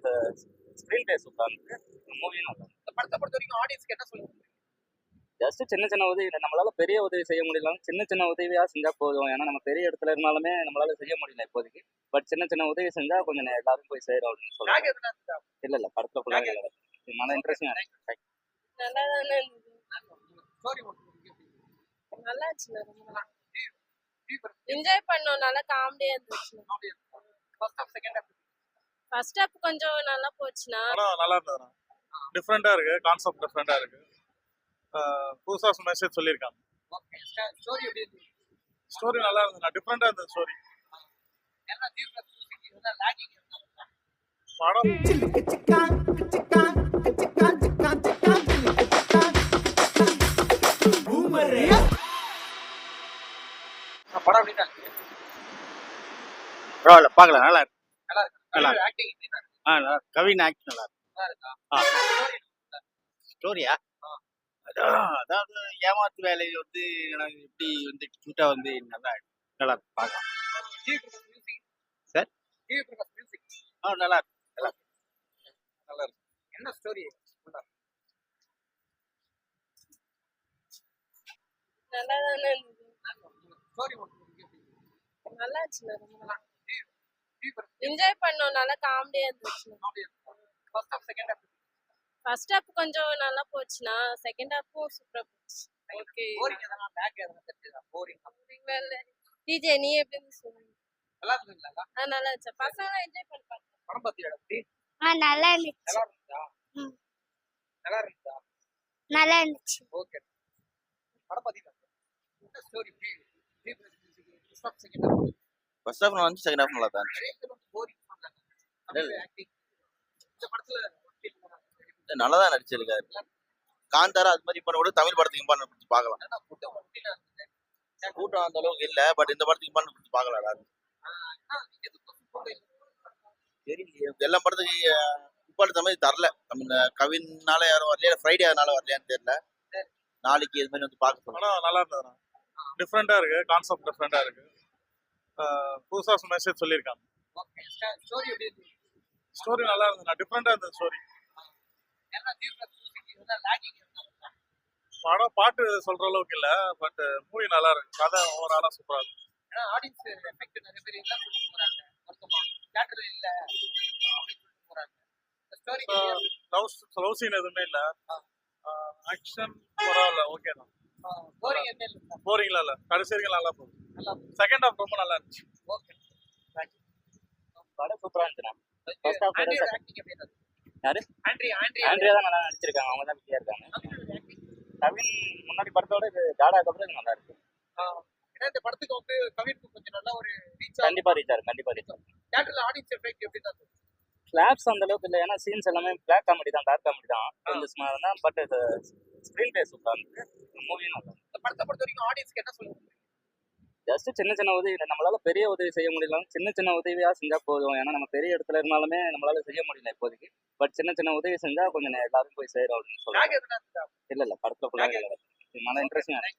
இது screen play சூப்பராக இருந்தது. மூவியும் நல்லா இருந்தது. இந்த படத்தை பொறுத்த வரைக்கும் ஆடியன்ஸ்க்கு என்ன சொல்லுங்க? ஜஸ்ட் சின்ன சின்ன உதவி, நம்மளால பெரிய உதவி செய்ய முடியலாம், சின்ன சின்ன உதவியாக செஞ்சால் போதும். ஏன்னா நம்ம பெரிய இடத்துல இருந்தாலுமே நம்மளால செய்ய முடியல இப்போதைக்கு. பட் சின்ன சின்ன உதவி செஞ்சால் கொஞ்சம் எல்லாரும் போய் சேரும் அப்படின்னு சொல்லுவாங்க. இல்லை படத்தில் ஃபுல்லாக நல்லா இன்ட்ரெஸ்டிங்காக இருக்கு. நல்லா தானே இருந்தது. நல்லா இருந்துச்சு. என்ஜாய் பண்ணோம். நல்லா காமெடியா இருந்துச்சு. ஃபர்ஸ்ட் ஹாப் கொஞ்சம் நல்லா போச்சுனா நல்லா இருந்தது. டிஃப்ரெண்டா இருக்கு, கான்செப்ட் டிஃப்ரெண்டா இருக்கு. புதுசா மெசேஜ் சொல்லியிருக்காங்க. ஸ்டோரி நல்லா இருந்தது, டிஃப்ரெண்டா இருந்தது ஸ்டோரி. படம் படம் எப்படி பரவாயில்ல, பார்க்கலாம், நல்லா இருக்கு. நல்லா இருக்கு. நல்லா ஆக்டிங் நல்லா கவின் ஆக்ட் நல்லா இருக்கு. ஸ்டோரியா? அதாவது ஏமாத்து வேலை வந்து எனக்கு எப்படி வந்து கியூட்டா வந்து நல்லா இருக்கு, பார்க்கலாம். சார் நல்லா இருக்கு, நல்லா இருக்கு. என்ன ஸ்டோரி? நல்லா தானே இருந்தது. ஸ்டோரி நல்லா இருந்துச்சு. என்ஜாய் பண்ணோம். நல்லா காமெடியா இருந்துச்சு. ஃபர்ஸ்ட் ஹாப் கொஞ்சம் நல்லா போச்சுனா செகண்ட் ஹாப்பும் சூப்பரா போச்சு. ஓகே. டிஜே நீ எப்படி சொல்லுங்க? நல்லா இருந்துங்களா? நல்லா இருந்துச்சு. பசங்க என்ஜாய் பண்ணாங்க. படம் பத்தியா? நல்லா இருந்துச்சு. நல்லா இருந்துச்சா? நல்லா இருந்துச்சா? நல்லா இருந்துச்சு. ஓகே. படம் பத்தி என்ன ஸ்டோரி? ஃபர்ஸ்ட் ஹாஃப் வந்து செகண்ட் ஹாஃப் நல்லா தான் நல்லா தான் நடிச்சிருக்காரு. காந்தாரா அது மாதிரி பண்ண கூட தமிழ் படத்துக்கு பண்ண பிடிச்சி பார்க்கலாம். கூட்டம் அந்த அளவுக்கு இல்லை, பட் இந்த படத்துக்கு பண்ண பிடிச்சி பார்க்கலாம். எல்லா படத்துக்கு உப்பாடு தமிழ் தரல. நம்ம கவினால யாரும் வரலையா, ஃப்ரைடே அதனால வரலையான்னு தெரியல. நாளைக்கு இது மாதிரி வந்து பார்க்க படம் நல்லா இருந்தது. டிஃப்ரெண்டா இருக்கு, கான்செப்ட் டிஃப்ரெண்டா இருக்கு. புதுசா மெசேஜ் சொல்லியிருக்காங்க. ஸ்டோரி நல்லா இருந்தது, டிஃப்ரெண்டா இருந்தது ஸ்டோரி. படம் பாட்டு சொல்ற அளவுக்கு இல்ல, பட் மூவி நல்லா இருக்கு. கதை ஓவராலா சூப்பரா இருக்கு. லவ் சீன் எதுவுமே இல்ல. ஆக்ஷன் பரவாயில்ல, ஓகே தான். போரிங்ல இல்ல, கடைசி வரைக்கும் நல்லா போகுது. செகண்ட் ஹாஃப் ரொம்ப நல்லா இருந்துச்சு. படம் சூப்பரா இருந்துச்சு. ஃபர்ஸ்ட் ஹாஃப் யாரு? ஆண்ட்ரியா தான் நல்லா நடிச்சிருக்காங்க. அவங்க தான் பிஸியா இருக்காங்க. கவின் முன்னாடி படத்தோட இது ஜாடாக்கு அப்புறம் இது நல்லா இருக்கு. இந்த படத்துக்கு வந்து கவினுக்கு கொஞ்சம் நல்லா ஒரு கண்டிப்பா ரீச் ஆகும். தியேட்டர்ல ஆடியன்ஸ் எஃபெக்ட் எப்படி தான்? கிளாப்ஸ் அந்த அளவுக்கு இல்லை, ஏன்னா சீன்ஸ் எல்லாமே பிளாக் காமெடி தான், டார்க் காமெடி தான் கொஞ்சம் சுமார் தான். பட் இது ஸ்க்ரீன் பிளே சூப்பராக இருந்தது. மூவியும் நல்லா இருந்தது. இந்த படத்தை பொறுத்த வரைக்கும் ஆடியன்ஸ்க்கு என்ன சொல்லுங்க? ஜஸ்ட் சின்ன சின்ன உதவி, நம்மளால பெரிய உதவி செய்ய முடியலாம், சின்ன சின்ன உதவியாக செஞ்சால் போதும். ஏன்னா நம்ம பெரிய இடத்துல இருந்தாலுமே நம்மளால செய்ய முடியல இப்போதைக்கு. பட் சின்ன சின்ன உதவி செஞ்சால் கொஞ்சம் எல்லாரும் போய் சேரும் அப்படின்னு சொல்லுவாங்க. இல்லை படத்தில் ஃபுல்லாக நல்லா இன்ட்ரெஸ்டிங்காக இருக்கு.